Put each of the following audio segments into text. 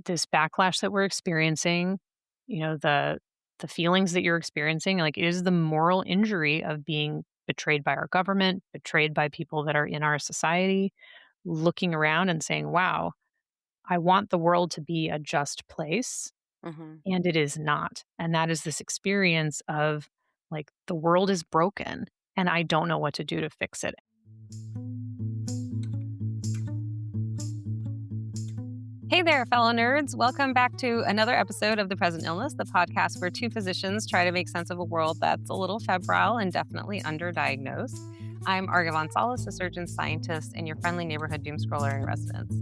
this backlash that we're experiencing, the feelings that you're experiencing, like, it is the moral injury of being betrayed by our government, betrayed by people that are in our society, looking around and saying, "Wow, I want the world to be a just place," Mhm. and it is not. And that is this experience of, like, the world is broken, and I don't know what to do to fix it. Hey there, fellow nerds. Welcome back to another episode of The Present Illness, the podcast where two physicians try to make sense of a world that's a little febrile and definitely underdiagnosed. I'm Arghavan Salles, a surgeon scientist and your friendly neighborhood doom scroller in residence.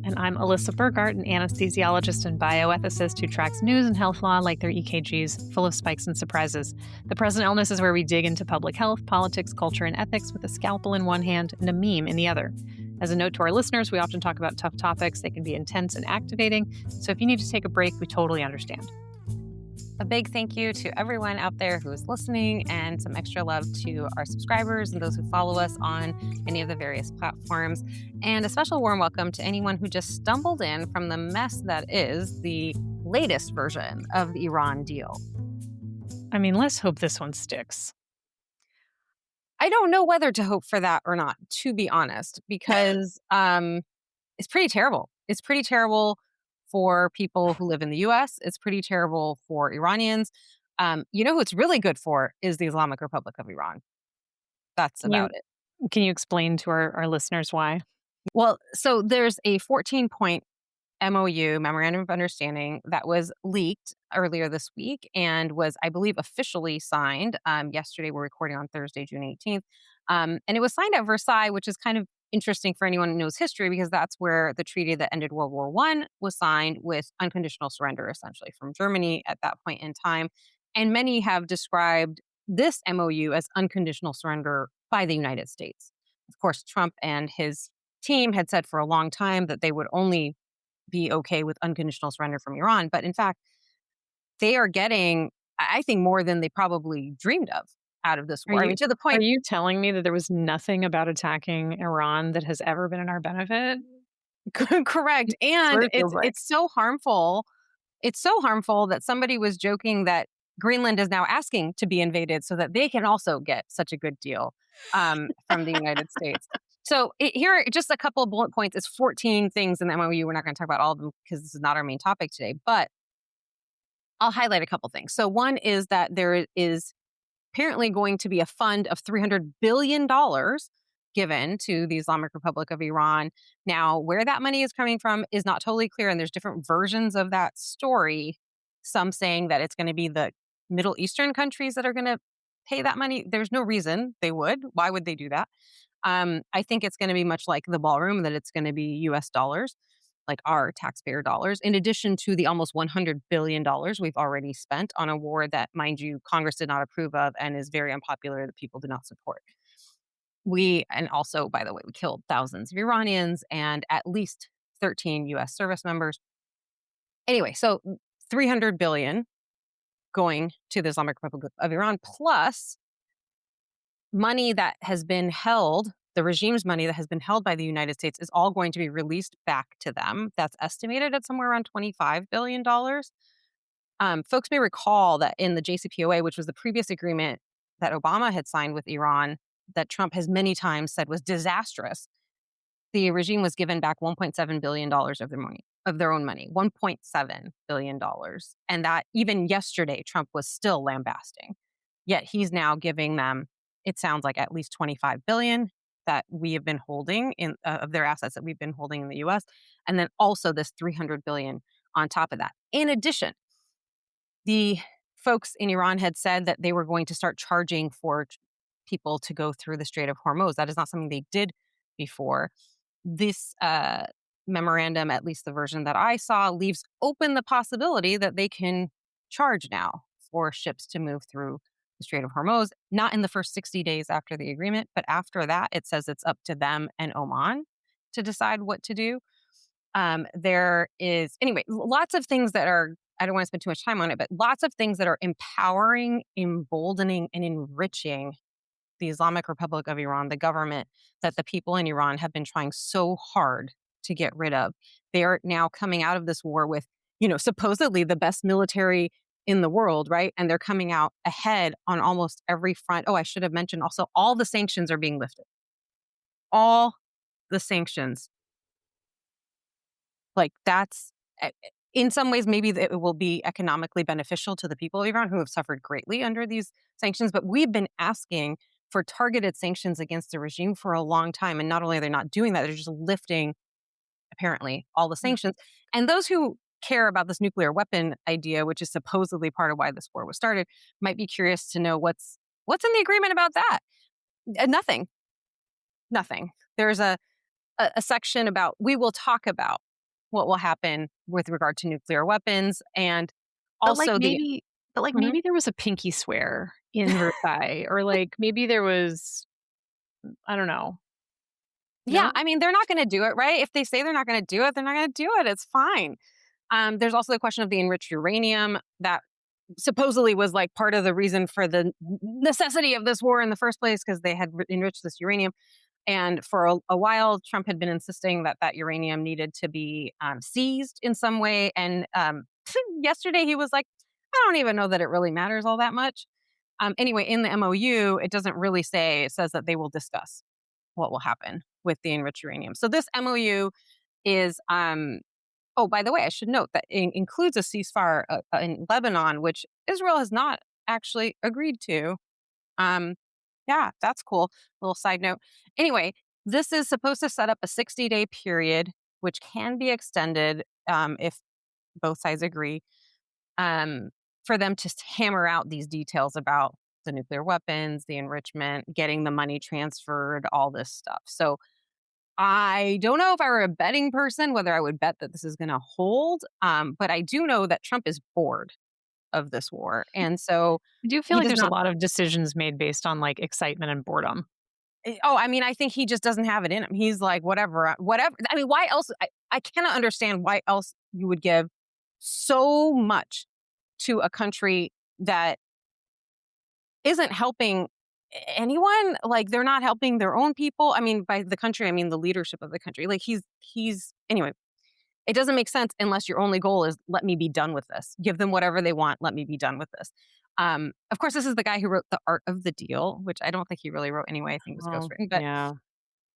And I'm Alyssa Burgart, an anesthesiologist and bioethicist who tracks news and health law like their EKGs, full of spikes and surprises. The Present Illness is where we dig into public health, politics, culture, and ethics with a scalpel in one hand and a meme in the other. As a note to our listeners, we often talk about tough topics. They can be intense and activating. So if you need to take a break, we totally understand. A big thank you to everyone out there who is listening, and some extra love to our subscribers and those who follow us on any of the various platforms. And a special warm welcome to anyone who just stumbled in from the mess that is the latest version of the Iran deal. I mean, let's hope this one sticks. I don't know whether to hope for that or not, to be honest, because it's pretty terrible. It's pretty terrible for people who live in the US. It's pretty terrible for Iranians. Who it's really good for is the Islamic Republic of Iran. That's Can you about it. can you explain to our listeners why? Well, so there's a 14-point MOU, Memorandum of Understanding, that was leaked earlier this week and was, I believe, officially signed yesterday. We're recording on Thursday, June 18th. And it was signed at Versailles, which is kind of interesting for anyone who knows history, because that's where the treaty that ended World War I was signed, with unconditional surrender, essentially, from Germany at that point in time. And many have described this MOU as unconditional surrender by the United States. Of course, Trump and his team had said for a long time that they would only be okay with unconditional surrender from Iran. But in fact, they are getting, I think, more than they probably dreamed of out of this Are war. I you mean, to the are point, you telling me that there was nothing about attacking Iran that has ever been in our benefit? correct. That's what And it feels it's like. it's so harmful. It's so harmful that somebody was joking that Greenland is now asking to be invaded so that they can also get such a good deal from the United States. So here are just a couple of bullet points. It's 14 things in the MOU. We're not going to talk about all of them because this is not our main topic today, but I'll highlight a couple things. So one is that there is apparently going to be a fund of $300 billion given to the Islamic Republic of Iran. Now, where that money is coming from is not totally clear, and there's different versions of that story. Some saying that it's going to be the Middle Eastern countries that are going to pay that money. There's no reason they would. Why would they do that? I think it's going to be much like the ballroom, that it's going to be US dollars, like our taxpayer dollars, in addition to the almost $100 billion we've already spent on a war that, mind you, Congress did not approve of and is very unpopular, that people do not support. And also, by the way, we killed thousands of Iranians and at least 13 US service members. Anyway, so 300 billion going to the Islamic Republic of Iran, plus money that has been held, the regime's money that has been held by the United States, is all going to be released back to them. That's estimated at somewhere around $25 billion. Folks may recall that in the JCPOA, which was the previous agreement that Obama had signed with Iran, that Trump has many times said was disastrous, the regime was given back $1.7 billion of their own money, $1.7 billion. And that even yesterday, Trump was still lambasting. Yet he's now giving them, it sounds like, at least 25 billion that we have been holding in of their assets that we've been holding in the US. And then also this 300 billion on top of that. In addition, the folks in Iran had said that they were going to start charging for people to go through the Strait of Hormuz. That is not something they did before. This memorandum, at least the version that I saw, leaves open the possibility that they can charge now for ships to move through the Strait of Hormuz, not in the first 60 days after the agreement, but after that, it says it's up to them and Oman to decide what to do. There is, anyway, lots of things that are, I don't want to spend too much time on it, but lots of things that are empowering, emboldening, and enriching the Islamic Republic of Iran, the government that the people in Iran have been trying so hard to get rid of. They are now coming out of this war with, supposedly the best military in the world, right? And they're coming out ahead on almost every front. Oh, I should have mentioned also all the sanctions are being lifted. All the sanctions. Like that's in some ways, maybe it will be economically beneficial to the people of Iran who have suffered greatly under these sanctions. But we've been asking for targeted sanctions against the regime for a long time. And not only are they not doing that, they're just lifting, apparently, all the sanctions. And those who care about this nuclear weapon idea, which is supposedly part of why this war was started, might be curious to know what's in the agreement about that. Nothing. There's a section about, we will talk about what will happen with regard to nuclear weapons, and But like also maybe, Mhm. maybe there was a pinky swear in Versailles, or like maybe there was, I don't know. Yeah, No, I mean, they're not going to do it, right? If they say they're not going to do it, they're not going to do it. It's fine. There's also the question of the enriched uranium that supposedly was like part of the reason for the necessity of this war in the first place, because they had enriched this uranium. And for a while, Trump had been insisting that that uranium needed to be seized in some way. And yesterday he was like, I don't even know that it really matters all that much. Anyway, in the MOU, it doesn't really say, it says that they will discuss what will happen with the enriched uranium. So this MOU is, oh, by the way, I should note that it includes a ceasefire in Lebanon, which Israel has not actually agreed to. Um, yeah, that's cool. Little side note. Anyway, this is supposed to set up a 60-day period, which can be extended if both sides agree, um, for them to hammer out these details about the nuclear weapons, the enrichment, getting the money transferred, all this stuff. So I don't know if I were a betting person, whether I would bet that this is going to hold. But I do know that Trump is bored of this war. And so I do feel he like does there's a not. lot of decisions made based on like excitement and boredom. Oh, I mean, I think he just doesn't have it in him. He's like, whatever, whatever. I mean, why else? I cannot understand why else you would give so much to a country that isn't helping anyone. Like, they're not helping their own people. I mean, by the country, I mean the leadership of the country. Like, anyway, it doesn't make sense unless your only goal is, let me be done with this. Give them whatever they want. Let me be done with this. Of course, this is the guy who wrote The Art of the Deal, which I don't think he really wrote anyway. I think it was Oh, ghostwritten. yeah.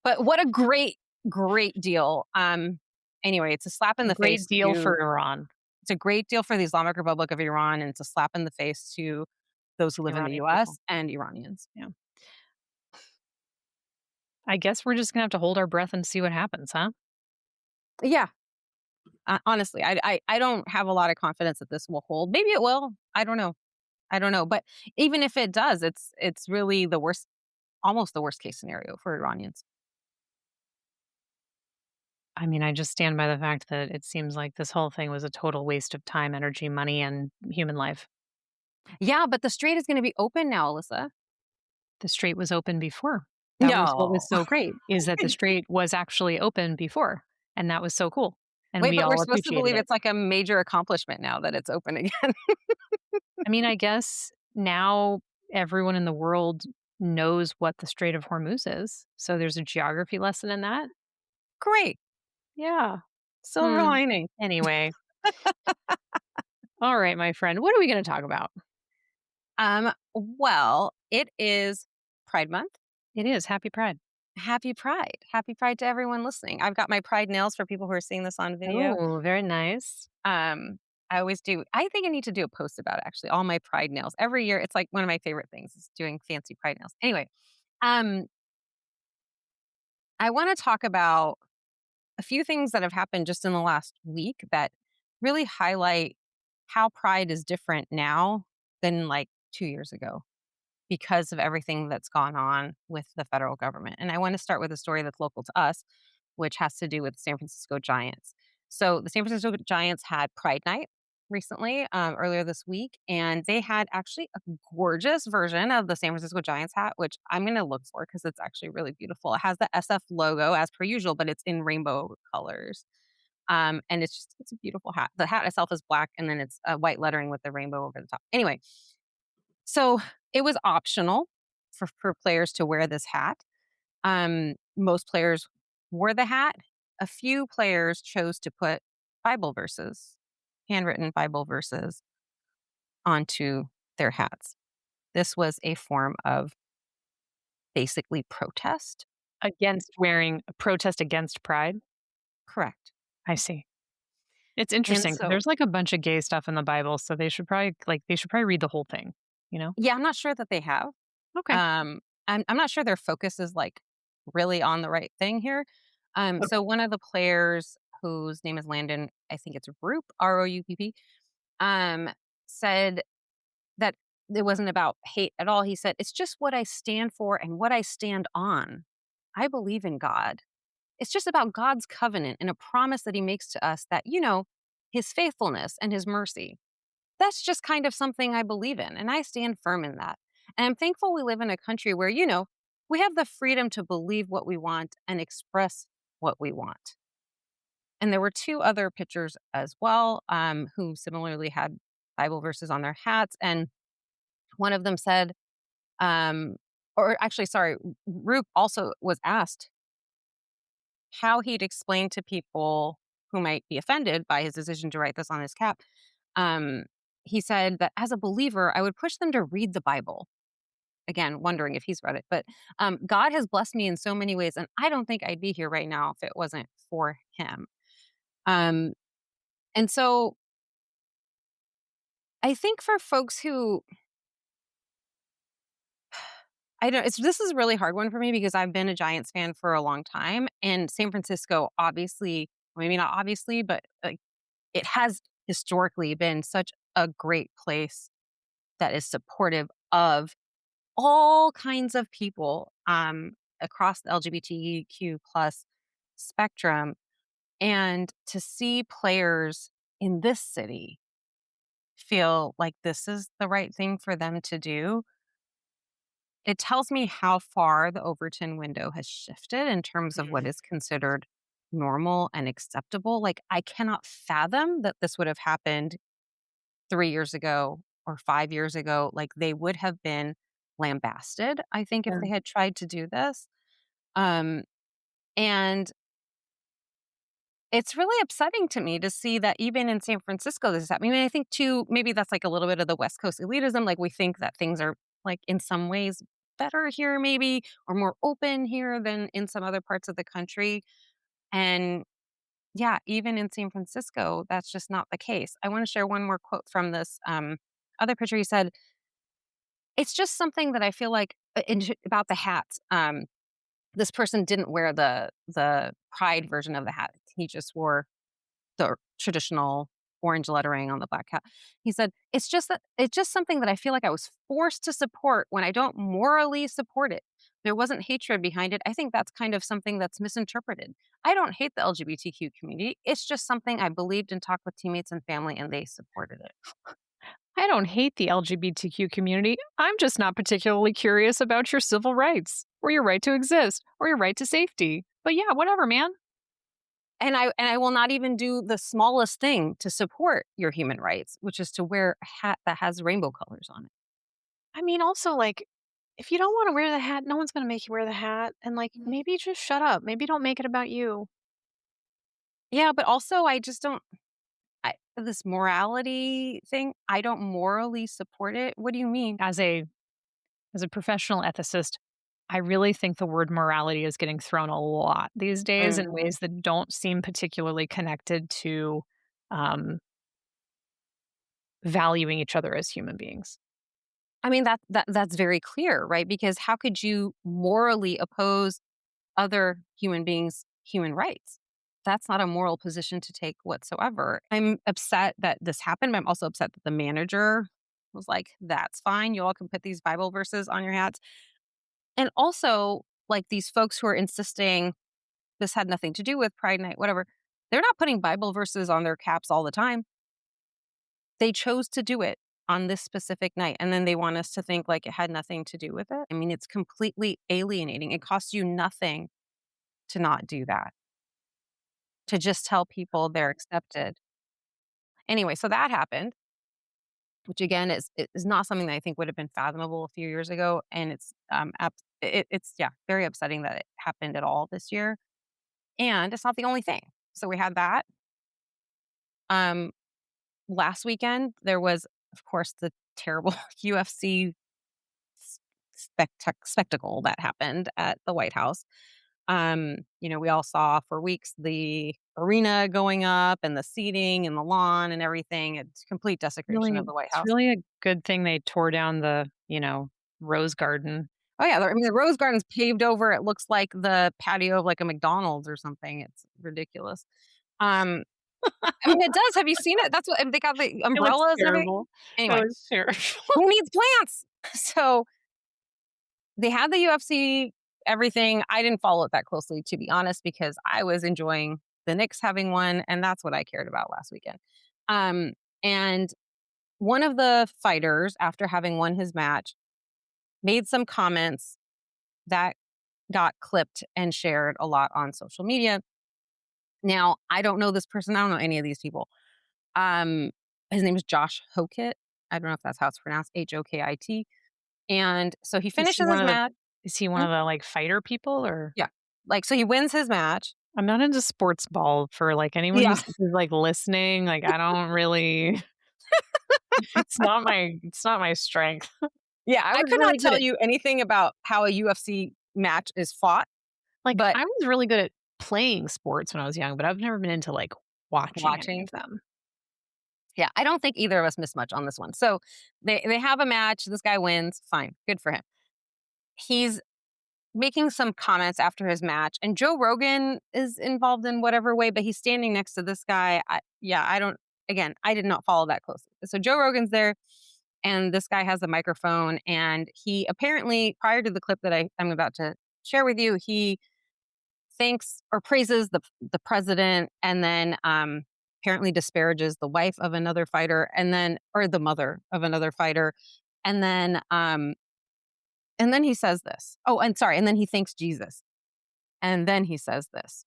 But what a great, great deal. Anyway, it's a slap in A the great face deal to for Iran. it's a great deal for the Islamic Republic of Iran, and it's a slap in the face to those who live in the Iranian US people. and Iranians. Yeah. I guess we're just gonna have to hold our breath and see what happens, huh? Yeah. Honestly, I don't have a lot of confidence that this will hold. Maybe it will. I don't know. But even if it does, it's really the worst, almost the worst case scenario for Iranians. I mean, I just stand by the fact that it seems like this whole thing was a total waste of time, energy, money, and human life. Yeah, but the strait is going to be open now, Alyssa. The strait was open before. That was what No. was so great, is that the strait was actually open before, and that was so cool, and Wait, we but we're all supposed to appreciated believe it. it's like a major accomplishment now that it's open again. I mean, I guess now everyone in the world knows what the Strait of Hormuz is, so there's a geography lesson in that. Great. Yeah. Silver Hmm. lining. Anyway. All right, my friend, what are we gonna talk about? Well, it is Pride Month. It is Happy Pride. Happy Pride. Happy Pride to everyone listening. I've got my Pride nails for people who are seeing this on video. Oh, very nice. I always do. I think I need to do a post about it, actually, all my Pride nails. Every year, it's like one of my favorite things is doing fancy Pride nails. Anyway, um, I want to talk about a few things that have happened just in the last week that really highlight how Pride is different now than like 2 years ago, because of everything that's gone on with the federal government. And I want to start with a story that's local to us, which has to do with the San Francisco Giants. So the San Francisco Giants had Pride Night recently, earlier this week, and they had actually a gorgeous version of the San Francisco Giants hat, which I'm going to look for because it's actually really beautiful. It has the SF logo as per usual, but it's in rainbow colors. And it's a beautiful hat. The hat itself is black, and then it's white lettering with the rainbow over the top. Anyway, so it was optional for players to wear this hat. Most players wore the hat. a few players chose to put Bible verses, handwritten Bible verses, onto their hats. This was a form of basically protest. Against wearing a protest against pride? Correct. I see. It's And interesting 'cause so, there's, like, a bunch of gay stuff in the Bible, so they should probably read the whole thing, you know? yeah, I'm not sure that they have. Okay. Um, I'm not sure their focus is like really on the right thing here. Okay. So one of the players whose name is Landon, I think it's Roop, Roupp, um, said that it wasn't about hate at all. He said, "It's just what I stand for and what I stand on. I believe in God. It's just about God's covenant and a promise that he makes to us that, his faithfulness and his mercy. That's just kind of something I believe in, and I stand firm in that. And I'm thankful we live in a country where, we have the freedom to believe what we want and express what we want." And there were two other pitchers as well, who similarly had Bible verses on their hats. And one of them said, or actually, sorry, Roop also was asked how he'd explain to people who might be offended by his decision to write this on his cap. Um, he said that as a believer, I would push them to read the Bible. Again, wondering if he's read it. But God has blessed me in so many ways, and I don't think I'd be here right now if it wasn't for him. Um, and so I think for folks who I don't this is a really hard one for me because I've been a Giants fan for a long time, and San Francisco obviously, maybe not obviously, but like it has historically been such a great place that is supportive of all kinds of people across the LGBTQ plus spectrum. And to see players in this city feel like this is the right thing for them to do, it tells me how far the Overton window has shifted in terms of what Mhm. is considered normal and acceptable. Like, I cannot fathom that this would have happened 3 years ago or 5 years ago. Like, they would have been lambasted, I think, if Yeah. they had tried to do this. Um, and it's really upsetting to me to see that even in San Francisco, this is happening. I mean, I think too, maybe that's like a little bit of the West Coast elitism. Like we think that things are like in some ways better here, maybe, or more open here than in some other parts of the country. And yeah, even in San Francisco, that's just not the case. I want to share one more quote from this other picture. He said, "It's just something that I feel like about the hats. This person didn't wear the pride version of the hat. He just wore the traditional orange lettering on the black hat." He said, it's just something that I feel like I was forced to support when I don't morally support it. There wasn't hatred behind it. I think that's kind of something that's misinterpreted. I don't hate the LGBTQ community. It's just something I believed and talked with teammates and family, and they supported it." I don't hate the LGBTQ community. I'm just not particularly curious about your civil rights or your right to exist or your right to safety. But yeah, whatever, man. And I will not even do the smallest thing to support your human rights, which is to wear a hat that has rainbow colors on it. I mean, also, like, if you don't want to wear the hat, no one's going to make you wear the hat. And, like, maybe just shut up. Maybe don't make it about you. Yeah, but also I just don't this morality thing, I don't morally support it. What do you mean? As a professional ethicist, I really think the word morality is getting thrown a lot these days in Mhm. ways that don't seem particularly connected to um, valuing each other as human beings. I mean, that's very clear, right? Because how could you morally oppose other human beings' human rights? That's not a moral position to take whatsoever. I'm upset that this happened, but I'm also upset that the manager was like, "That's fine. You all can put these Bible verses on your hats." And also, like these folks who are insisting this had nothing to do with Pride Night, whatever, they're not putting Bible verses on their caps all the time. They chose to do it on this specific night, and then they want us to think like it had nothing to do with it. I mean, it's completely alienating. It costs you nothing to not do that, to just tell people they're accepted. Anyway, so that happened, which again is not something that I think would have been fathomable a few years ago, and it's yeah, very upsetting that it happened at all this year. And it's not the only thing. So we had that. Um, Last weekend, there was, of course, the terrible UFC spectacle that happened at the White House. We all saw for weeks the arena going up and the seating and the lawn and everything. It's complete desecration Really, of the White it's House. really a good thing they tore down the, rose garden. Oh yeah, I mean the rose garden's paved over. It looks like the patio of like a McDonald's or something. It's ridiculous. Um, I mean, it does. Have you seen it? That's what and they got the It looks umbrellas and everything. terrible. It Anyway, was terrible. who needs plants? So they had the UFC, everything. I didn't follow it that closely, to be honest, because I was enjoying the Knicks having won, and that's what I cared about last weekend. Um, and one of the fighters, after having won his match, made some comments that got clipped and shared a lot on social media. Now, I don't know this person. I don't know any of these people. Um, his name is Josh Hokit. I don't know if that's how it's pronounced, Hokit. And so he Is he finishes one his of the match. is he one Hmm? of the, like, fighter people, or Yeah. Like, so he wins his match. I'm not into sports ball for, like, anyone Yeah. who's, like, listening, like, I don't really it's not my strength. Yeah. I I was could not really good tell at you anything about how a UFC match is fought, like, but I was really good at playing sports when I was young, but I've never been into, like, watching any watching. of them. Yeah. I don't think either of us missed much on this one. So they have a match. This guy wins. Fine. Good for him. He's making some comments after his match, and Joe Rogan is involved in whatever way, but he's standing next to this guy. I don't, again, I did not follow that closely. So Joe Rogan's there, and this guy has a microphone, and he apparently, prior to the clip that I'm about to share with you, he thanks or praises the president, and then apparently disparages the wife of another fighter, and then or the mother of another fighter, and then he says this. Oh, and sorry, and then he thanks Jesus. And then he says this.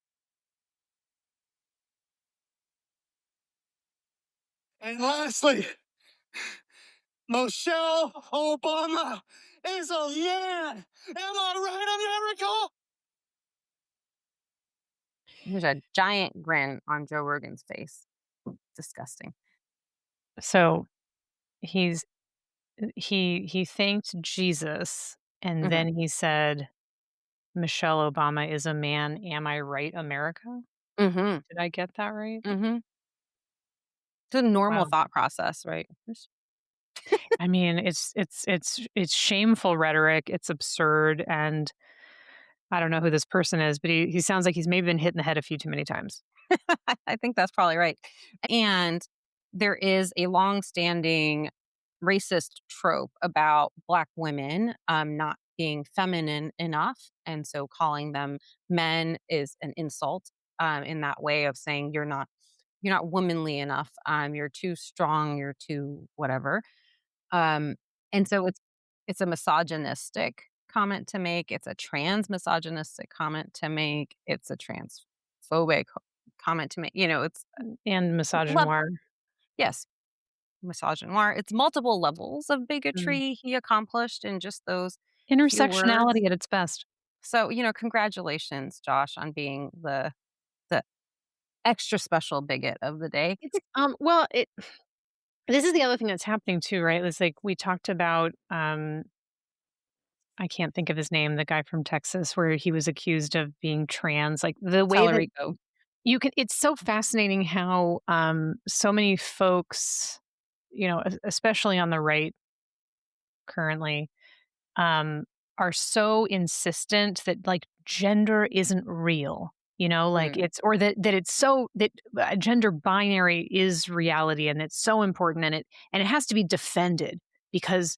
And lastly, Michelle Obama is a man. Am I right, America? There's a giant grin on Joe Rogan's face. Disgusting. So, he's he thanked Jesus, and Hmm. then he said, "Michelle Obama is a man. Am I right, America?" Hmm. Did I get that right? Hmm. It's a normal Wow. thought process, right? I mean, it's shameful rhetoric, it's absurd, and I don't know who this person is, but he sounds like he's maybe been hit in the head a few too many times. I think that's probably right. And there is a long-standing racist trope about Black women not being feminine enough, and so calling them men is an insult. In that way of saying you're not womanly enough. You're too strong. You're too whatever. Um, and so it's a misogynistic comment to make. It's a trans misogynistic comment to make. It's a transphobic comment to make. It's And level. misogynoir. Yes, misogynoir. It's multiple levels of Mm. bigotry he accomplished in just those few words. Intersectionality at its best. So congratulations, Josh, on being the extra special bigot of the day. Well, this is the other thing that's happening too, right? It's like we talked about, I can't think of his name, the guy from Texas where he was accused of being trans, like, the way that Tellerico. it's so fascinating how, so many folks, especially on the right currently, um, are so insistent that, like, gender isn't real, like, Mm. it's or that it's so that gender binary is reality, and it's so important, and it has to be defended because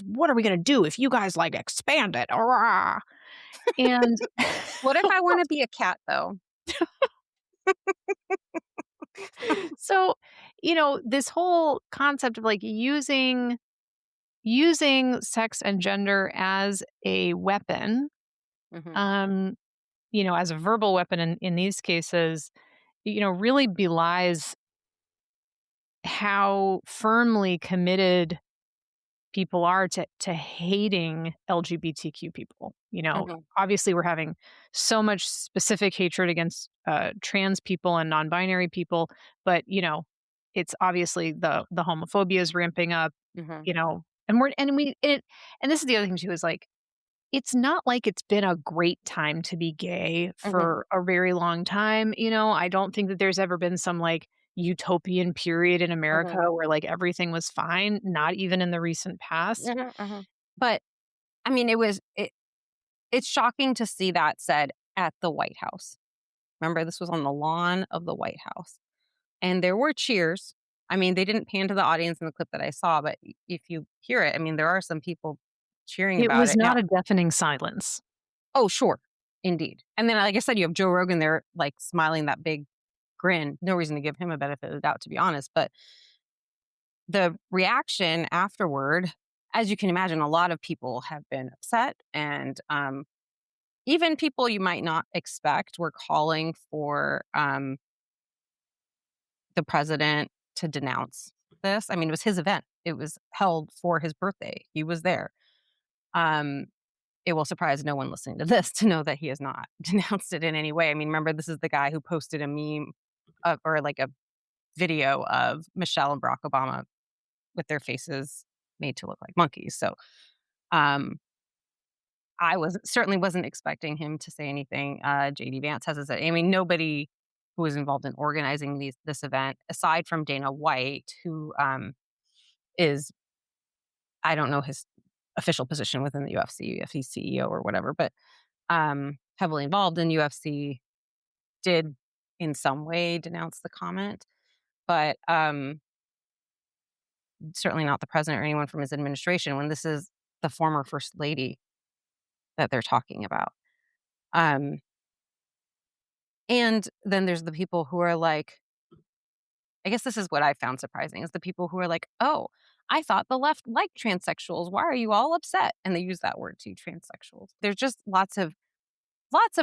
what are we gonna do if you guys, like, expand it? Arrah. And What if I want to be a cat though? so, this whole concept of, like, using sex and gender as a weapon, Hmm. um, as a verbal weapon in these cases, really belies how firmly committed people are to hating LGBTQ people. Mhm. Obviously we're having so much specific hatred against trans people and non-binary people, but it's obviously the homophobia is ramping up, Mhm. and we're and we and it and this is the other thing too is like it's not like it's been a great time to be gay Mhm. for a very long time. I don't think that there's ever been some like utopian period in America Mhm. where like everything was fine, not even in the recent past. Mhm. Mhm. But I mean, it's shocking to see that said at the White House. Remember, this was on the lawn of the White House, and there were cheers. I mean, they didn't pan to the audience in the clip that I saw, but if you hear it, I mean, there are some people cheering It about was it. not Now, a deafening silence. oh, sure. Indeed. And then, like I said, you have Joe Rogan there, like smiling that big grin. No reason to give him a benefit of the doubt, to be honest. But the reaction afterward, as you can imagine, a lot of people have been upset. And even people you might not expect were calling for the president to denounce this. I mean, it was his event, it was held for his birthday. He was there. Um, It will surprise no one listening to this to know that he has not denounced it in any way. I mean, remember, this is the guy who posted a meme or like a video of Michelle and Barack Obama with their faces made to look like monkeys. So um, I was certainly wasn't expecting him to say anything. JD Vance has said. I mean, nobody who was involved in organizing this event, aside from Dana White, who is I don't know his official position within the UFC, if he's CEO or whatever, but heavily involved in UFC, did in some way denounce the comment, but certainly not the president or anyone from his administration when this is the former first lady that they're talking about. Um, and then there's the people who are like, I guess this is what I found surprising is the people who are like, oh, I thought the left liked transsexuals. Why are you all upset? And they use that word too, transsexuals. There's just lots of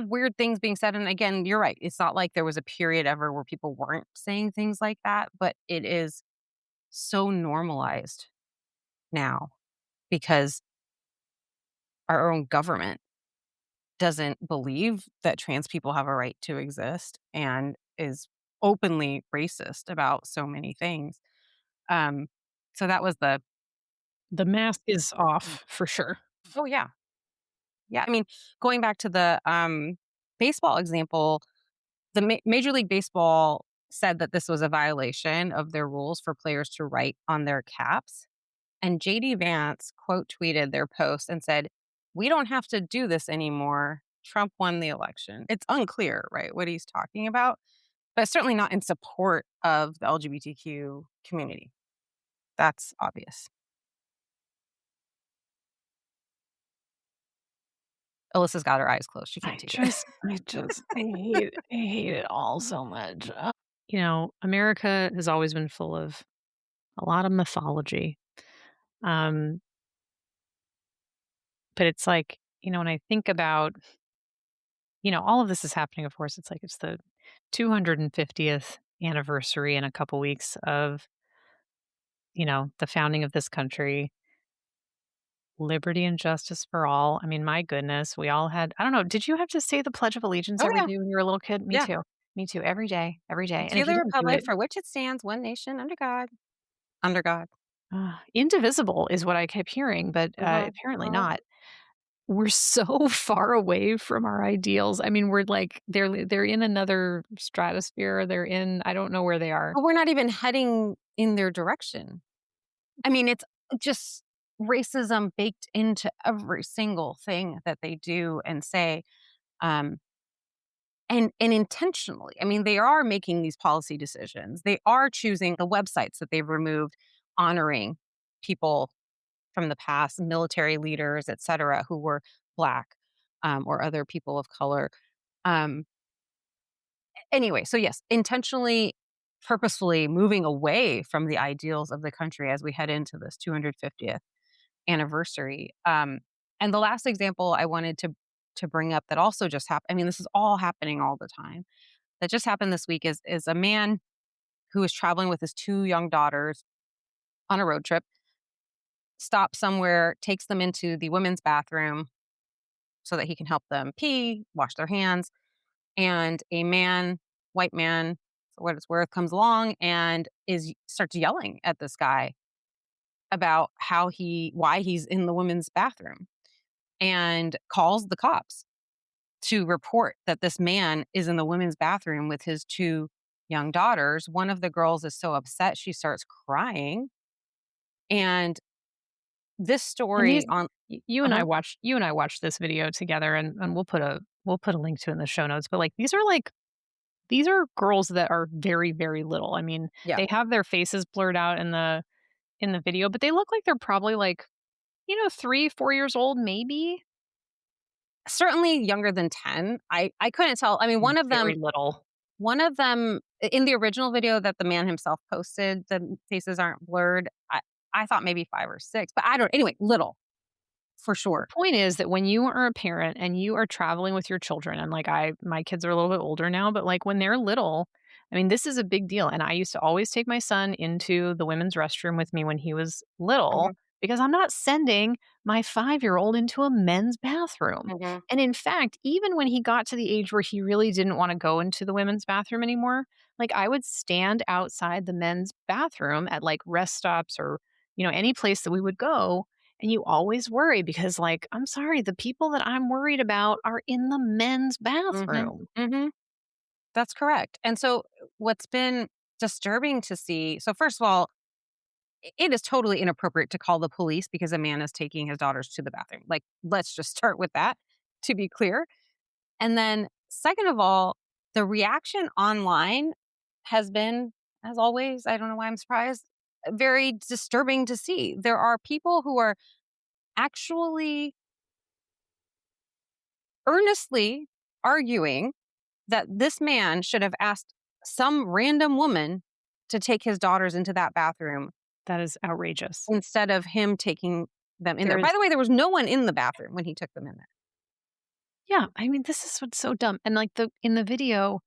weird things being said. And again, you're right. It's not like there was a period ever where people weren't saying things like that, but it is so normalized now because our own government doesn't believe that trans people have a right to exist and is openly racist about so many things. Um, so that was the The mask is Mm. off for sure. Oh yeah. Yeah. I mean, going back to the baseball example, the Major League Baseball said that this was a violation of their rules for players to write on their caps. And JD Vance quote tweeted their post and said, "We don't have to do this anymore. Trump won the election." It's unclear, right, what he's talking about, but certainly not in support of the LGBTQ community. That's obvious. Alyssa's got her eyes closed. She can't take it. I hate it all so much. America has always been full of a lot of mythology. Um, but it's like, when I think about, all of this is happening, of course, it's like it's the 250th anniversary in a couple weeks of, the founding of this country, liberty and justice for all. I mean, my goodness, we all had, I don't know, did you have to say the Pledge of Allegiance Oh, every yeah. day when you were a little kid? Me Yeah. too. Me too. Every day, every day. And To if you the didn't do republic it, for which it stands, one nation, under God. Under God. indivisible is what I kept hearing, but Mhm, apparently mhm. not. We're so far away from our ideals. I mean, we're like they're in another stratosphere. They're in I don't know where they are. But we're not even heading in their direction. I mean, it's just racism baked into every single thing that they do and say, um, and intentionally. I mean, they are making these policy decisions. They are choosing the websites that they've removed, honoring people from the past, military leaders, et cetera, who were Black or other people of color. Um, anyway, so yes, intentionally, purposefully moving away from the ideals of the country as we head into this 250th anniversary. And the last example I wanted to bring up that also just happened. I mean, this is all happening all the time. That just happened this week is a man who was traveling with his two young daughters on a road trip. stops somewhere, takes them into the women's bathroom so that he can help them pee, wash their hands. And a man, white man, for what it's worth, comes along and starts yelling at this guy about why he's in the women's bathroom, and calls the cops to report that this man is in the women's bathroom with his two young daughters. One of the girls is so upset she starts crying. And this And these story on you and I watched this video together, and we'll put a link to it in the show notes. But like these are girls that are very, very little. I mean, yeah, they have their faces blurred out in the video, but they look like they're probably like, 3, 4 years old, maybe. certainly younger than 10. I couldn't tell. I mean, Very little. one of them in the original video that the man himself posted, the faces aren't blurred. I thought maybe 5 or 6, but I don't, anyway, little for The sure. point is that when you are a parent and you are traveling with your children, and like my kids are a little bit older now, but like when they're little, I mean, this is a big deal. And I used to always take my son into the women's restroom with me when he was little Mhm, because I'm not sending my 5-year-old into a men's bathroom. mhm, And in fact, even when he got to the age where he really didn't want to go into the women's bathroom anymore, like I would stand outside the men's bathroom at like rest stops or, any place that we would go, and you always worry because, like, I'm sorry, the people that I'm worried about are in the men's mhm, bathroom. mhm. That's correct. And so what's been disturbing to see, so first of all, it is totally inappropriate to call the police because a man is taking his daughters to the bathroom. Like, let's just start with that, to be clear. And then, second of all, the reaction online has been, as always, I don't know why I'm surprised, very disturbing to see. There are people who are actually earnestly arguing that this man should have asked some random woman to take his daughters into that bathroom That is outrageous. instead of him taking them in there. There By is the way, there was no one in the bathroom when he took them in there. Yeah, I mean, this is what's so dumb. And like in the video,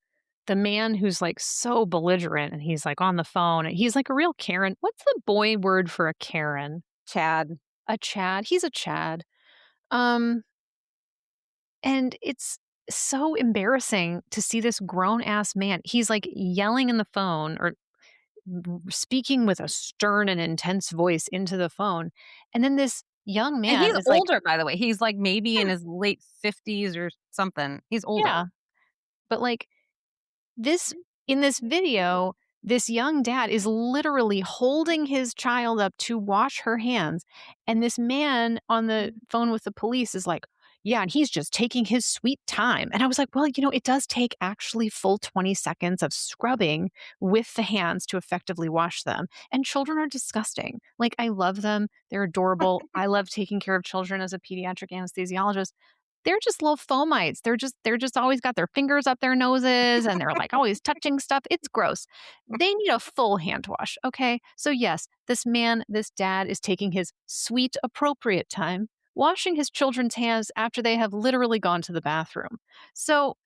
the man who's like so belligerent and he's like on the phone and he's like a real Karen. What's the boy word for a Karen? Chad. A Chad. He's a Chad. Um, and it's so embarrassing to see this grown ass man. He's like yelling in the phone or speaking with a stern and intense voice into the phone. And then this young And man he's is like, older, by the way. He's like maybe in yeah, his late 50s or something. He's older. yeah. But like this, in this video, this young dad is literally holding his child up to wash her hands. And this man on the phone with the police is like, yeah, and he's just taking his sweet time. And I was like, well, it does take actually full 20 seconds of scrubbing with the hands to effectively wash them. And children are disgusting. Like, I love them. They're adorable. I love taking care of children as a pediatric anesthesiologist. They're just little fomites. They're just always got their fingers up their noses and they're like always touching stuff. It's gross. They need a full hand wash, okay? So yes, this dad is taking his sweet appropriate time washing his children's hands after they have literally gone to the bathroom. So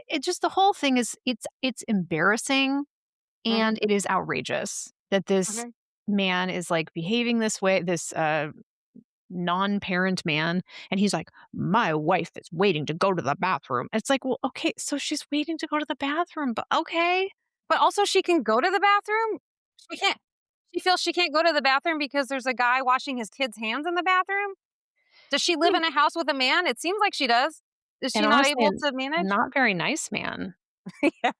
it just the whole thing is it's embarrassing Mhm, and it is outrageous that this mhm. man is like behaving this way, this non-parent man, and he's like, my wife is waiting to go to the bathroom. It's like, well, okay, so she's waiting to go to the bathroom, but okay. But also, she can go to the bathroom. She can't. She feels she can't go to the bathroom because there's a guy washing his kids' hands in the bathroom. Does she I live mean, in a house with a man? It seems like she does. Is and she not honestly, able to manage? not very nice man. Yeah,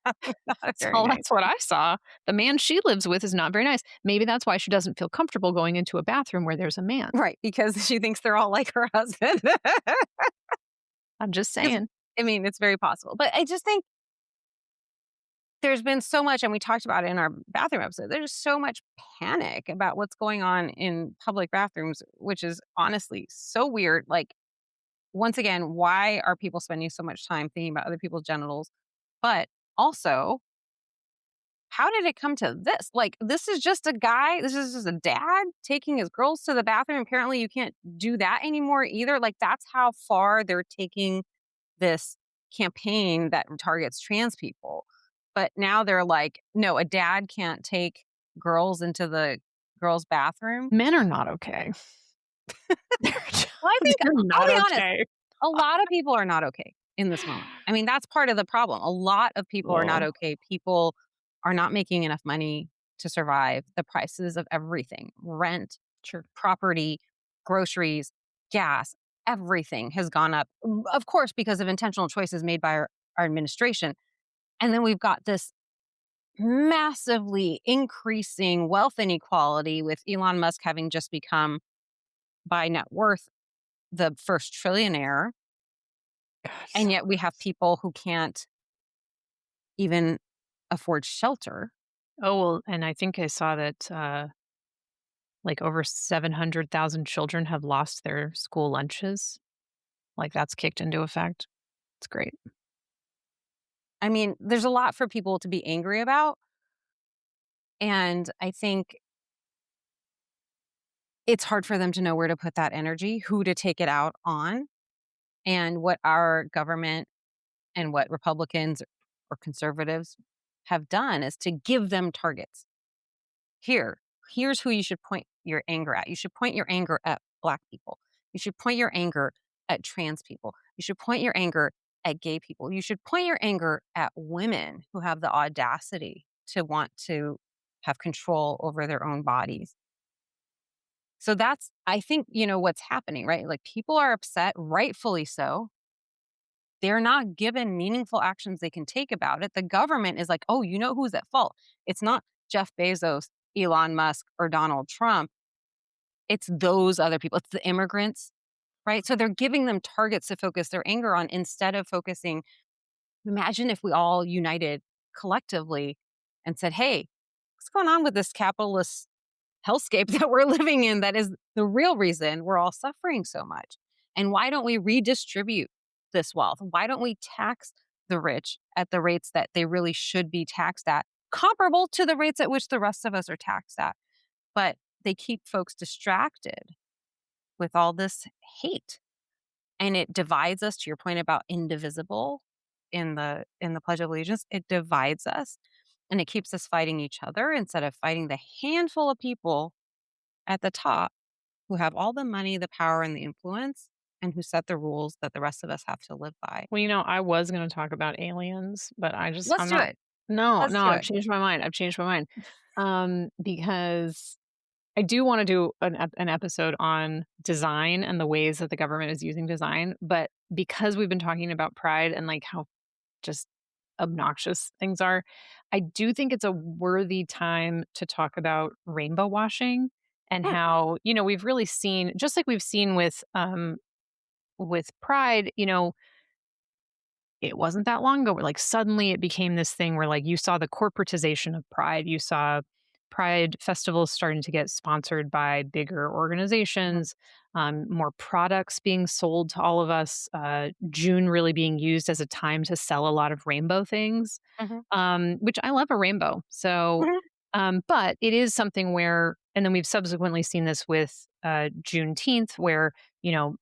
not So very nice. that's what I saw. The man she lives with is not very nice. Maybe that's why she doesn't feel comfortable going into a bathroom where there's a man. Right, because she thinks they're all like her husband. I'm just 'Cause, saying. I mean, it's very possible. But I just think there's been so much, and we talked about it in our bathroom episode, there's so much panic about what's going on in public bathrooms, which is honestly so weird. Like, once again, why are people spending so much time thinking about other people's genitals? But also, how did it come to this? Like, this is just a guy, this is just a dad taking his girls to the bathroom. Apparently, you can't do that anymore either. Like, that's how far they're taking this campaign that targets trans people. But now they're like, no, a dad can't take girls into the girls' bathroom. Men are not okay. Well, I think, They're I'll not be honest, okay. a lot of people are not okay in this moment. I mean, that's part of the problem. A lot of people are not Oh, okay. People are not making enough money to survive. The prices of everything, rent, sure. property, groceries, gas, everything has gone up. Of course, because of intentional choices made by our administration. And then we've got this massively increasing wealth inequality with Elon Musk having just become, by net worth, the first trillionaire. God, so And yet we have people who can't even afford shelter. Oh, well, and I think I saw that like over 700,000 children have lost their school lunches. Like that's kicked into effect. It's great. I mean, there's a lot for people to be angry about. And I think it's hard for them to know where to put that energy, who to take it out on. And what our government and what Republicans or conservatives have done is to give them targets. Here's who you should point your anger at. You should point your anger at Black people. You should point your anger at trans people. You should point your anger at gay people. You should point your anger at women who have the audacity to want to have control over their own bodies. So that's, I think, what's happening, right? Like people are upset, rightfully so. They're not given meaningful actions they can take about it. The government is like, oh, you know who's at fault? It's not Jeff Bezos, Elon Musk, or Donald Trump. It's those other people. It's the immigrants, right? So they're giving them targets to focus their anger on instead of focusing. Imagine if we all united collectively and said, hey, what's going on with this capitalist hellscape that we're living in that is the real reason we're all suffering so much? And why don't we redistribute this wealth? Why don't we tax the rich at the rates that they really should be taxed at, comparable to the rates at which the rest of us are taxed at? But they keep folks distracted with all this hate. And it divides us, to your point about indivisible in the Pledge of Allegiance. It divides us and it keeps us fighting each other instead of fighting the handful of people at the top who have all the money, the power, and the influence, and who set the rules that the rest of us have to live by. Well, I was going to talk about aliens, but Let's I'm do not. it. No, Let's no, do I've it. changed my mind. I've changed my mind. Because I do want to do an episode on design and the ways that the government is using design. But because we've been talking about pride and like how just obnoxious things are, I do think it's a worthy time to talk about rainbow washing and Hmm. how, we've really seen, just like we've seen with pride, it wasn't that long ago where like suddenly it became this thing where like you saw the corporatization of pride. You saw pride festivals starting to get sponsored by bigger Mhm. organizations, more products being sold to all of us, June really being used as a time to sell a lot of rainbow things, Mhm. which I love a rainbow. So, Mhm. but it is something where, and then we've subsequently seen this with Juneteenth, where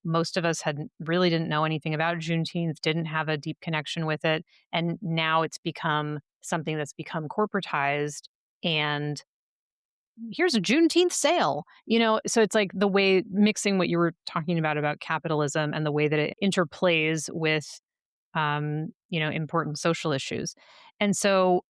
most of us really didn't know anything about Juneteenth, didn't have a deep connection with it, and now it's become something that's become corporatized. And here's a Juneteenth sale, So it's like the way mixing what you were talking about capitalism and the way that it interplays with, important social issues, and so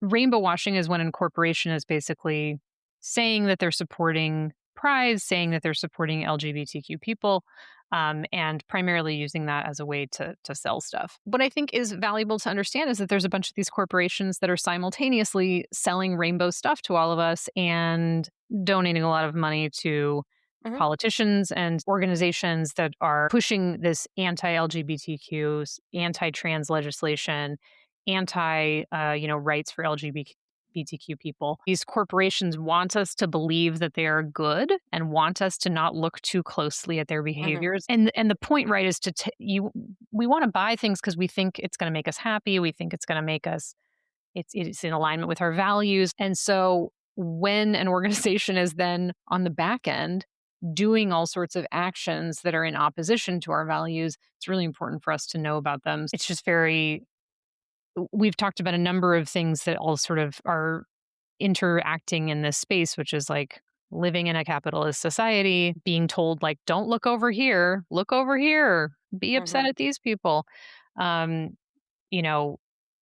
rainbow washing is when a corporation is basically saying that they're supporting pride, saying that they're supporting LGBTQ people, and primarily using that as a way to sell stuff. What I think is valuable to understand is that there's a bunch of these corporations that are simultaneously selling rainbow stuff to all of us and donating a lot of money to Mhm. politicians and organizations that are pushing this anti-LGBTQ, anti-trans legislation, anti rights for LGBTQ people. These corporations want us to believe that they are good and want us to not look too closely at their Mhm. behaviors. And the point, right, is we want to buy things because we think it's going to make us happy. We think it's going to make us it's in alignment with our values. And so when an organization is then on the back end doing all sorts of actions that are in opposition to our values, it's really important for us to know about them. It's just we've talked about a number of things that all sort of are interacting in this space, which is like living in a capitalist society, being told, like, don't look over here, be upset Mhm. at these people. Um, you know,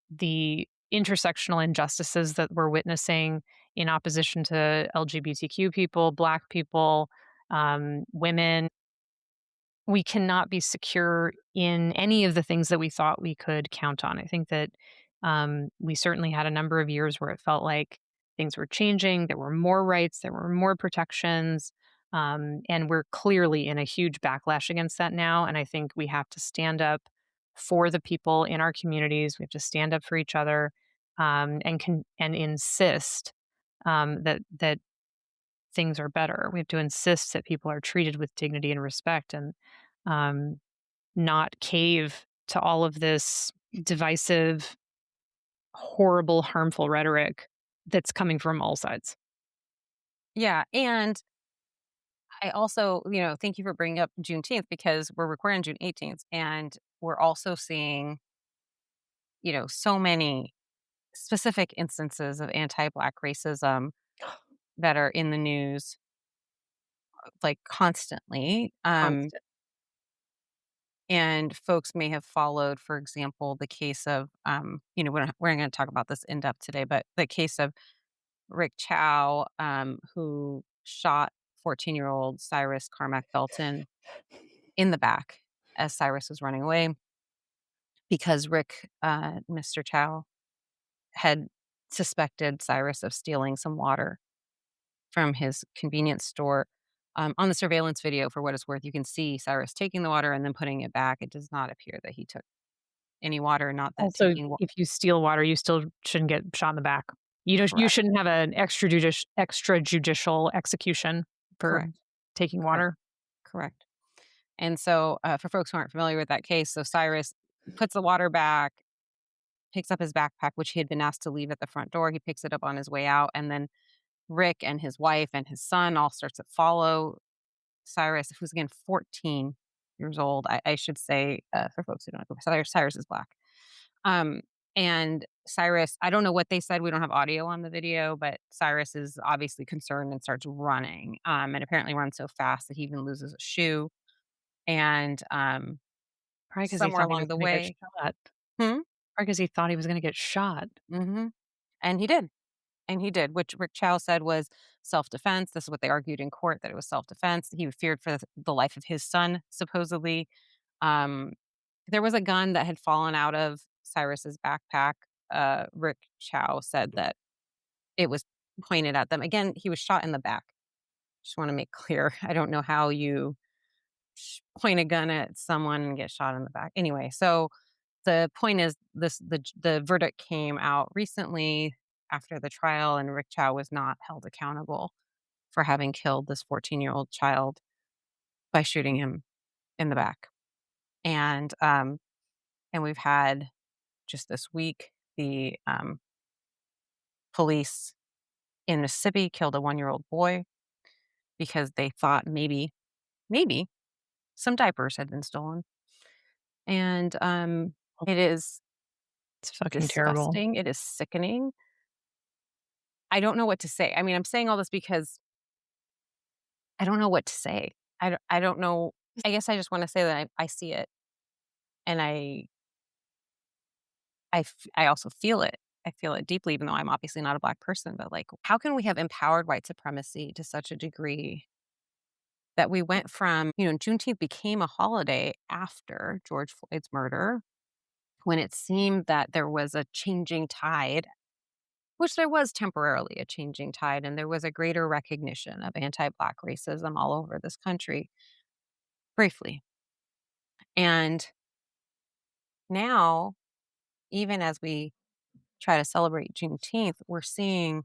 the intersectional injustices that we're witnessing in opposition to LGBTQ people, Black people, women. We cannot be secure in any of the things that we thought we could count on. I think that we certainly had a number of years where it felt like things were changing. There were more rights, there were more protections. And we're clearly in a huge backlash against that now. And I think we have to stand up for the people in our communities. We have to stand up for each other, and insist that things are better. We have to insist that people are treated with dignity and respect, and um, not cave to all of this divisive, horrible, harmful rhetoric that's coming from all sides. Yeah, and I also, thank you for bringing up Juneteenth because we're recording June 18th, and we're also seeing, so many specific instances of anti-Black racism that are in the news, like, constantly. Constant. And folks may have followed, for example, the case of, we're going to talk about this in depth today, but the case of Rick Chow, who shot 14-year-old Cyrus Carmack Felton in the back as Cyrus was running away because Mr. Chow, had suspected Cyrus of stealing some water from his convenience store. On the surveillance video, for what it's worth, you can see Cyrus taking the water and then putting it back. It does not appear that he took any water, not that Also, taking if you steal water, you still shouldn't get shot in the back. You correct, shouldn't have an extrajudicial execution for correct, taking correct, water. correct. And so, for folks who aren't familiar with that case, so Cyrus puts the water back, picks up his backpack, which he had been asked to leave at the front door. He picks it up on his way out, and then Rick and his wife and his son all starts to follow Cyrus, who's again 14 years old. I should say, for folks who don't know, Cyrus is Black. Um, and Cyrus, I don't know what they said. We don't have audio on the video, but Cyrus is obviously concerned and starts running. And apparently runs so fast that he even loses a shoe. And Probably because he somewhere thought he was along the gonna get way, shot. hmm? Probably because he thought he was gonna get shot. Hmm. And he did. And he did, which Rick Chow said was self-defense. This is what they argued in court, that it was self-defense. He feared for the life of his son, supposedly. Um, there was a gun that had fallen out of Cyrus's backpack. Rick Chow said that it was pointed at them. Again, he was shot in the back. Just want to make clear. I don't know how you point a gun at someone and get shot in the back. Anyway, so the point is the verdict came out recently after the trial, and Rick Chow was not held accountable for having killed this 14-year-old child by shooting him in the back. And we've had just this week the police in Mississippi killed a 1-year-old boy because they thought maybe some diapers had been stolen. And it is It's fucking terrible. disgusting. It is sickening. I don't know what to say. I mean, I'm saying all this because I don't know what to say. I don't know. I guess I just want to say that I see it, and I also feel it. I feel it deeply, even though I'm obviously not a Black person. But, like, how can we have empowered white supremacy to such a degree that we went from, Juneteenth became a holiday after George Floyd's murder, when it seemed that there was a changing tide, which there was temporarily a changing tide, and there was a greater recognition of anti-Black racism all over this country, briefly. And now, even as we try to celebrate Juneteenth, we're seeing,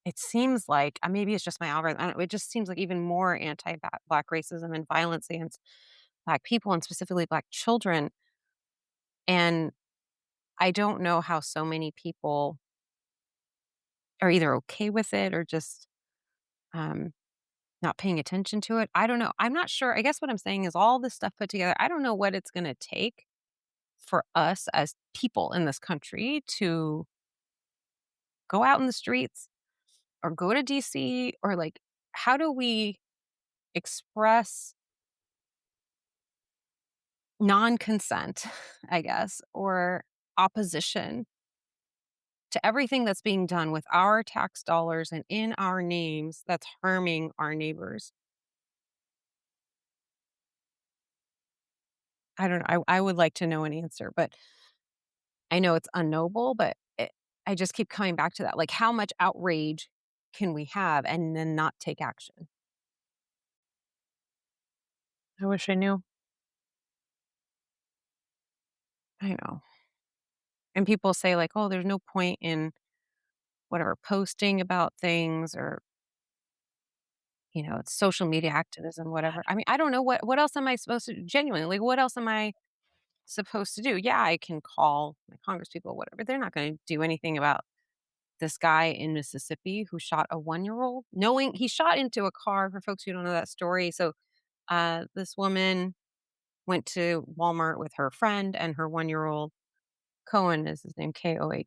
it seems like, maybe it's just my algorithm, I don't know, it just seems like even more anti-Black racism and violence against Black people, and specifically Black children. And I don't know how so many people are either okay with it or just um, not paying attention to it. I don't know. I'm not sure. I guess what I'm saying is, all this stuff put together, I don't know what it's going to take for us as people in this country to go out in the streets or go to DC, or, like, how do we express non-consent, I guess, or opposition to everything that's being done with our tax dollars and in our names that's harming our neighbors? I don't know. I would like to know an answer, but I know it's unknowable, but I just keep coming back to that. Like, how much outrage can we have and then not take action? I wish I knew. I know. And people say, like, oh, there's no point in whatever posting about things or, it's social media activism, whatever. I mean, I don't know what else am I supposed to genuinely, like, what else am I supposed to do? Yeah, I can call my congress people, whatever. They're not going to do anything about this guy in Mississippi who shot a 1-year-old, knowing he shot into a car. For folks who don't know that story, so this woman went to Walmart with her friend and her 1-year-old. Cohen is his name, Kohen,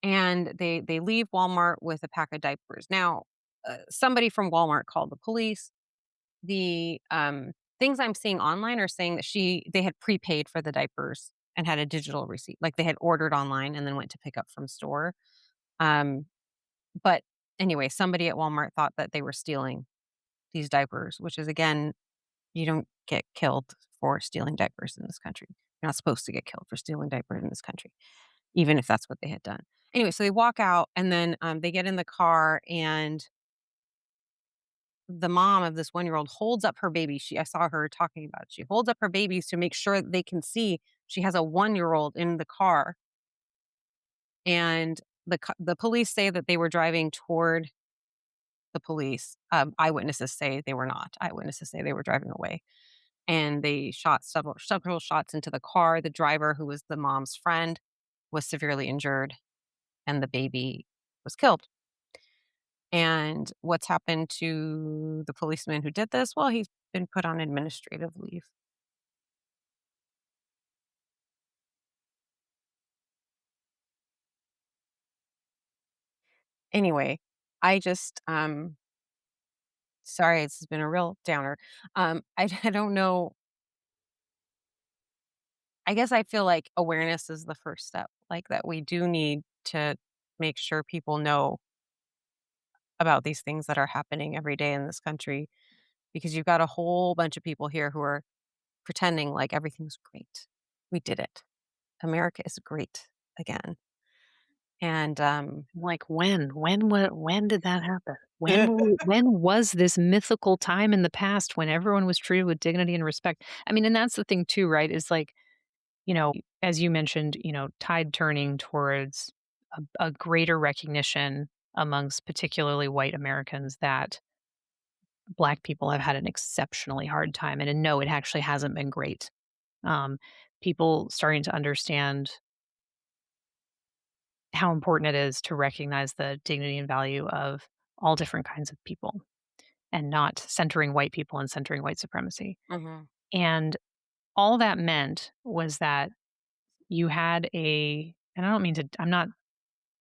and they leave Walmart with a pack of diapers. Now, somebody from Walmart called the police. The things I'm seeing online are saying that they had prepaid for the diapers and had a digital receipt, like they had ordered online and then went to pick up from store. Um, but anyway, somebody at Walmart thought that they were stealing these diapers, which is, again, you don't get killed for stealing diapers in this country. You're not supposed to get killed for stealing diapers in this country, even if that's what they had done. Anyway, so they walk out and then they get in the car, and the mom of this 1-year-old holds up her baby. I saw her talking about it. She holds up her babies to make sure that they can see she has a 1-year-old in the car. And the police say that they were driving toward the police. Eyewitnesses say they were not. Eyewitnesses say they were driving away. And they shot several shots into the car. The driver, who was the mom's friend, was severely injured, and the baby was killed. And what's happened to the policeman who did this? Well, he's been put on administrative leave. Anyway, I just sorry, this has been a real downer. I don't know. I guess I feel like awareness is the first step. Like, that we do need to make sure people know about these things that are happening every day in this country, because you've got a whole bunch of people here who are pretending like everything's great. We did it. America is great again. And Like when? When did that happen? When was this mythical time in the past when everyone was treated with dignity and respect? I mean, and that's the thing too, right? Is like, as you mentioned, tide turning towards a greater recognition amongst particularly white Americans that Black people have had an exceptionally hard time. And no, it actually hasn't been great. Um, People starting to understand how important it is to recognize the dignity and value of all different kinds of people and not centering white people and centering white supremacy. mhm, And all that meant was that you had and I'm not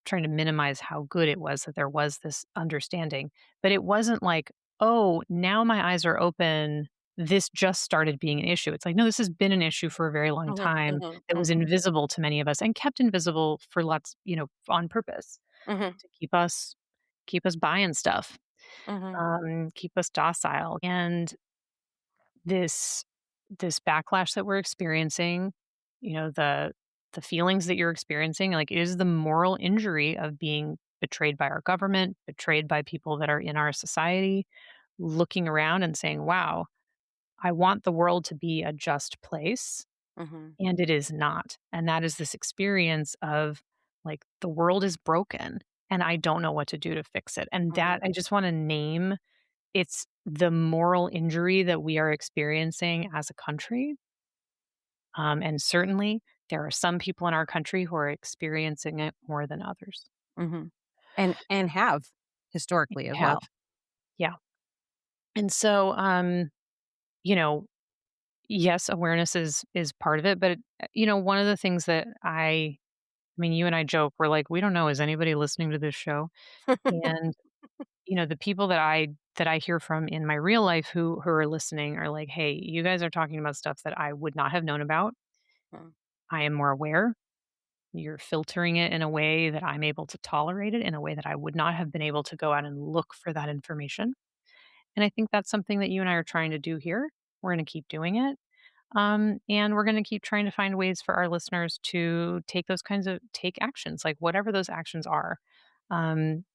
trying to minimize how good it was that there was this understanding, but it wasn't like, oh, now my eyes are open. This just started being an issue. It's like, no, this has been an issue for a very long mhm, time mhm, that was mhm, invisible to many of us and kept invisible for lots, on purpose mhm, to keep us buying stuff, mhm, keep us docile. And this this backlash that we're experiencing, the feelings that you're experiencing, like, is the moral injury of being betrayed by our government, betrayed by people that are in our society, looking around and saying, "Wow, I want the world to be a just place." mhm, And it is not. And that is this experience of, like, the world is broken and I don't know what to do to fix it. And that mhm, I just want to name, it's the moral injury that we are experiencing as a country. And certainly there are some people in our country who are experiencing it more than others. mhm. And have historically as Have. well. Yeah. And so, you know, yes, awareness is part of it. But, one of the things that I mean, you and I joke, we're like, we don't know, is anybody listening to this show? And, the people that I hear from in my real life who are listening are like, "Hey, you guys are talking about stuff that I would not have known about. Mm, I am more aware. You're filtering it in a way that I'm able to tolerate it in a way that I would not have been able to go out and look for that information." And I think that's something that you and I are trying to do here. We're going to keep doing it. And we're going to keep trying to find ways for our listeners to take actions, like whatever those actions are. Um,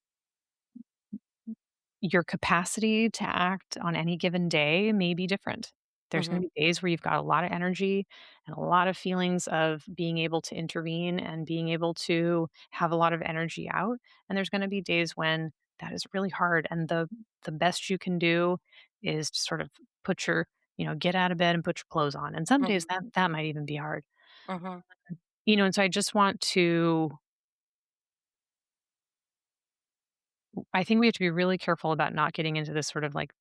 your capacity to act on any given day may be different. There's going mhm, to be days where you've got a lot of energy and a lot of feelings of being able to intervene and being able to have a lot of energy out. And there's going to be days when that is really hard. And the best you can do is to sort of get out of bed and put your clothes on. And some days mhm, that might even be hard. mhm, And so I just want to I think we have to be really careful about not getting into this sort of like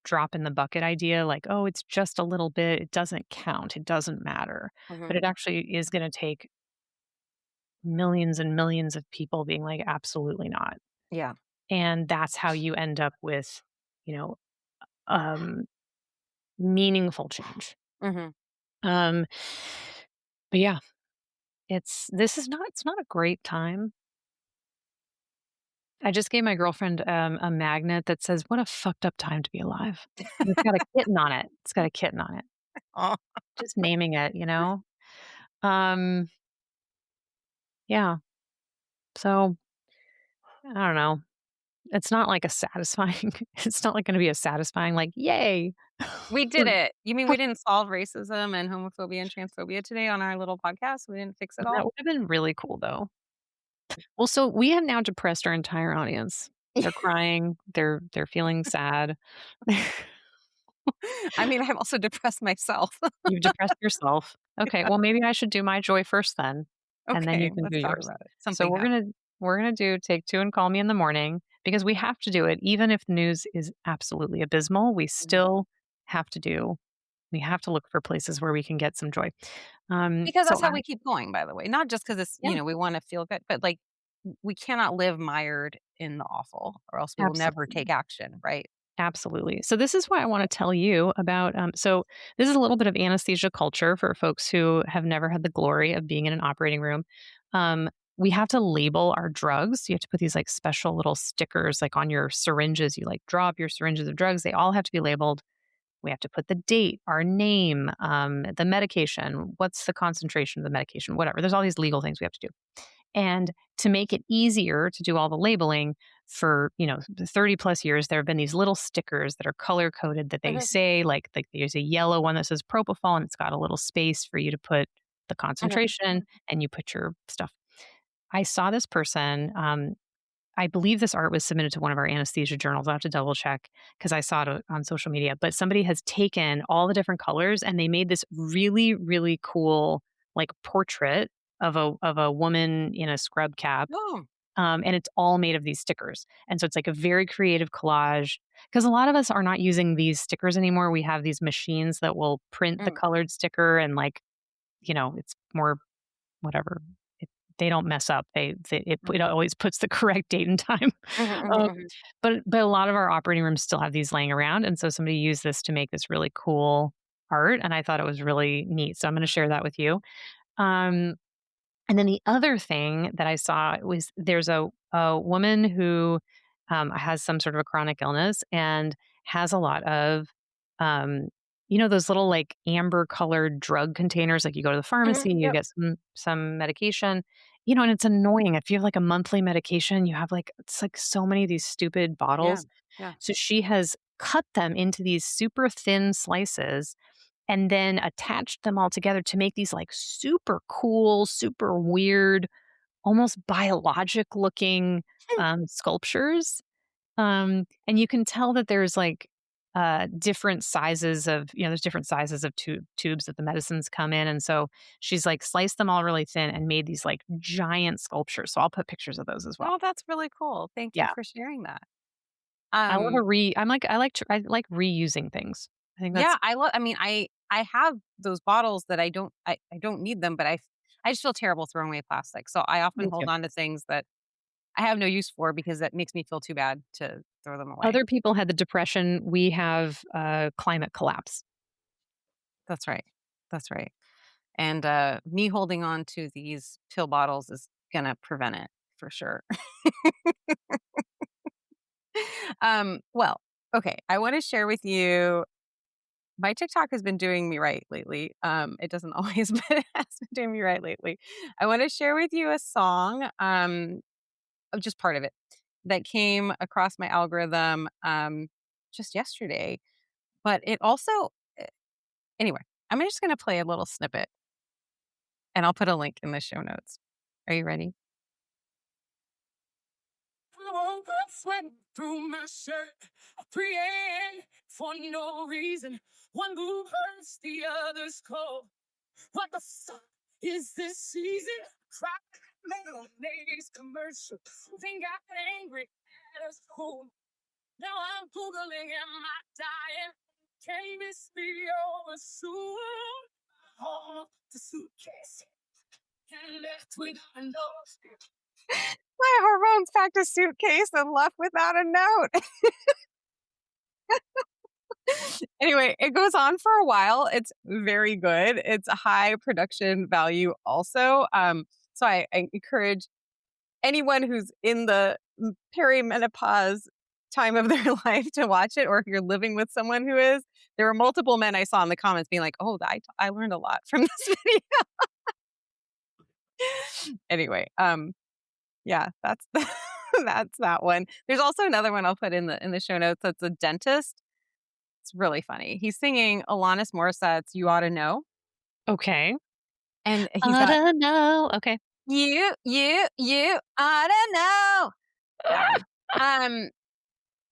drop in the bucket idea, like, "Oh, it's just a little bit, it doesn't count, it doesn't matter." But mhm. it actually is gonna take millions and millions of people being like, "Absolutely not." Yeah. And that's how you end up with, you know, um, meaningful change. Mhm. Um, but yeah, it's not a great time. I just gave my girlfriend, a magnet that says, "What a fucked up time to be alive." And it's got a kitten on it. It's got a kitten on it. Aw. Just naming it, you know? Um, yeah. So, I don't know. It's not like a satisfying it's not like gonna be a satisfying, like, "Yay." We did We're it. You mean we didn't solve racism and homophobia and transphobia today on our little podcast? We didn't fix it that all? would have been really cool, though. Well, so we have now depressed our entire audience. They're crying, they're feeling sad. I mean, I've also depressed myself. You've depressed yourself. Okay, well, maybe I should do my joy first then, and then you Okay, can do let's talk yours. about it. So Something happened. we're gonna do take 2 and call me in the morning because we have to do it. Even if the news is absolutely abysmal, Mhm. we have to look for places where we can get some joy. Because So that's how I we keep going, by the way. Not just 'cause it's, Yeah, we wanna feel good, but, like, we cannot live mired in the awful or else we will never absolutely. take action, right? Absolutely. So this is why I want to tell you about. So this is a little bit of anesthesia culture for folks who have never had the glory of being in an operating room. We have to label our drugs. You have to put these like special little stickers like on your syringes. You like drop your syringes of drugs. They all have to be labeled. We have to put the date, our name, the medication, what's the concentration of the medication, whatever. There's all these legal things we have to do. And to make it easier to do all the labeling for, 30 plus years, there have been these little stickers that are color coded that they Mhm, say, like there's a yellow one that says propofol and it's got a little space for you to put the mhm, concentration and you put your stuff. I saw this person. I believe this art was submitted to one of our anesthesia journals. I'll have to double check because I saw it on social media. But somebody has taken all the different colors and they made this really, really cool like portrait of a woman in a scrub cap. oh, And it's all made of these stickers. And so it's like a very creative collage. Because a lot of us are not using these stickers anymore. We have these machines that will print the mm, colored sticker and like, it's more whatever. It, they don't mess up. It mhm, always puts the correct date and time. mhm, mhm, Um, mhm. but a lot of our operating rooms still have these laying around, and so somebody used this to make this really cool art, and I thought it was really neat. So I'm going to share that with you. Um, and then the other thing that I saw was there's a woman who has some sort of a chronic illness and has a lot of, um, those little like amber colored drug containers. Like you go to the Mhm, pharmacy, you yep, get some medication, and it's annoying. If you have like a monthly medication, you have like it's like so many of these stupid yeah, bottles. yeah. So she has cut them into these super thin slices and then attached them all together to make these like super cool, super weird, almost biologic looking sculptures. And you can tell that there's like different sizes of, there's different sizes of tubes that the medicines come in. And so she's like sliced them all really thin and made these like giant sculptures. So I'll put pictures of those as well. Oh, that's really cool. Thank you Yeah. for sharing that. I love Um, I like reusing things. I think that's yeah, I mean, I have those bottles that I don't need them, but I just feel terrible throwing away plastic. So I often me too. hold on to things that I have no use for because that makes me feel too bad to throw them away. Other people had the depression. We have climate collapse. That's right. That's right. And me holding on to these pill bottles is going to prevent it for sure. Well, okay. I want to share with you. My TikTok has been doing me right lately. It doesn't always, but it has been doing me right lately. I want to share with you a song, just part of it, that came across my algorithm just yesterday. But it also, anyway, I'm just going to play a little snippet and I'll put a link in the show notes. Are you ready? Sweat through my shirt, praying for no reason. One move hurts, the other's cold. What the fuck is this season? Crack mayonnaise commercial. Think I got angry at us cool. Now I'm Googling, am I dying? Can this be over soon? Hold the suitcase and left without a note. My hormones packed a suitcase and left without a note. Anyway, it goes on for a while. It's very good. It's a high production value also. So I encourage anyone who's in the perimenopause time of their life to watch it, or if you're living with someone who is. There were multiple men I saw in the comments being like, oh, I learned a lot from this video. Anyway, yeah, that's that's that one. There's also another one I'll put in the show notes. That's a dentist. It's really funny. He's singing Alanis Morissette's "You Ought to Know," Okay. and he's I got don't know. Okay. you ought to know. That one.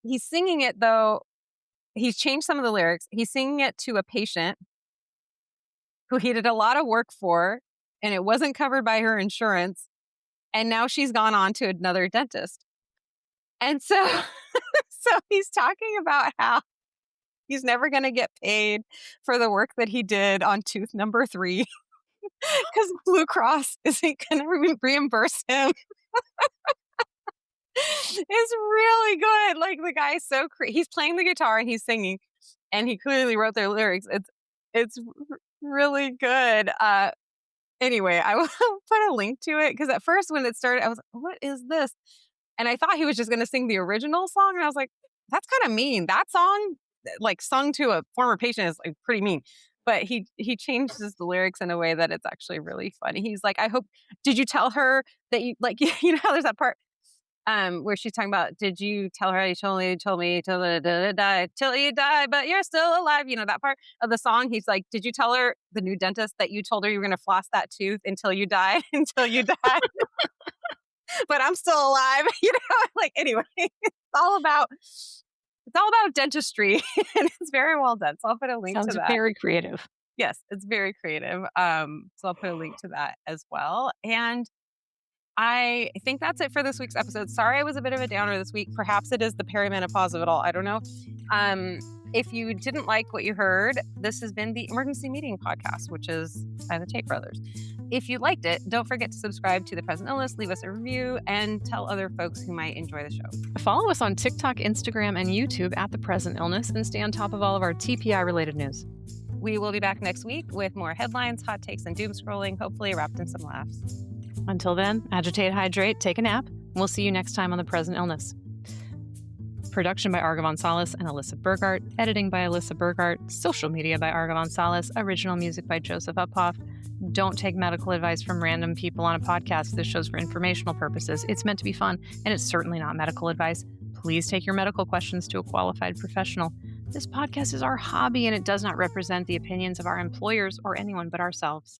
He's singing it though. He's changed some of the lyrics. He's singing it to a patient who he did a lot of work for, and it wasn't covered by her insurance. And now she's gone on to another dentist. And so, so he's talking about how he's never going to get paid for the work that he did on tooth number 3 because Blue Cross isn't going to reimburse him. It's really good. Like the guy's so he's playing the guitar and he's singing, and he clearly wrote their lyrics. It's really good. Anyway, I will put a link to it because at first when it started, I was like, what is this? And I thought he was just going to sing the original song. And I was like, that's kind of mean. That song, like sung to a former patient, is like pretty mean. But he changes the lyrics in a way that it's actually really funny. He's like, did you tell her that you, like, you know how there's that part where she's talking about, did you tell her you told me till you die, but you're still alive? You know, that part of the song. He's like, did you tell her, the new dentist, that you told her you were going to floss that tooth until you die, but I'm still alive. You know, like, anyway, it's all about dentistry and it's very well done. So I'll put a link to that. Very creative. Yes, it's very creative. So I'll put a link to that as well. And I think that's it for this week's episode. Sorry I was a bit of a downer this week. Perhaps it is the perimenopause of it all. I don't know. If you didn't like what you heard, this has been the Emergency Meeting Podcast, which is by the Tate Brothers. If you liked it, don't forget to subscribe to The Present Illness, leave us a review, and tell other folks who might enjoy the show. Follow us on TikTok, Instagram, and YouTube at The Present Illness, and stay on top of all of our TPI-related news. We will be back next week with more headlines, hot takes, and doom scrolling, hopefully wrapped in some laughs. Until then, agitate, hydrate, take a nap. We'll see you next time on The Present Illness. Production by Arghavan, Salles, and Alyssa Burgart. Editing by Alyssa Burgart. Social media by Arghavan, Salles. Original music by Joseph Uphoff. Don't take medical advice from random people on a podcast. This show's for informational purposes. It's meant to be fun, and it's certainly not medical advice. Please take your medical questions to a qualified professional. This podcast is our hobby, and it does not represent the opinions of our employers or anyone but ourselves.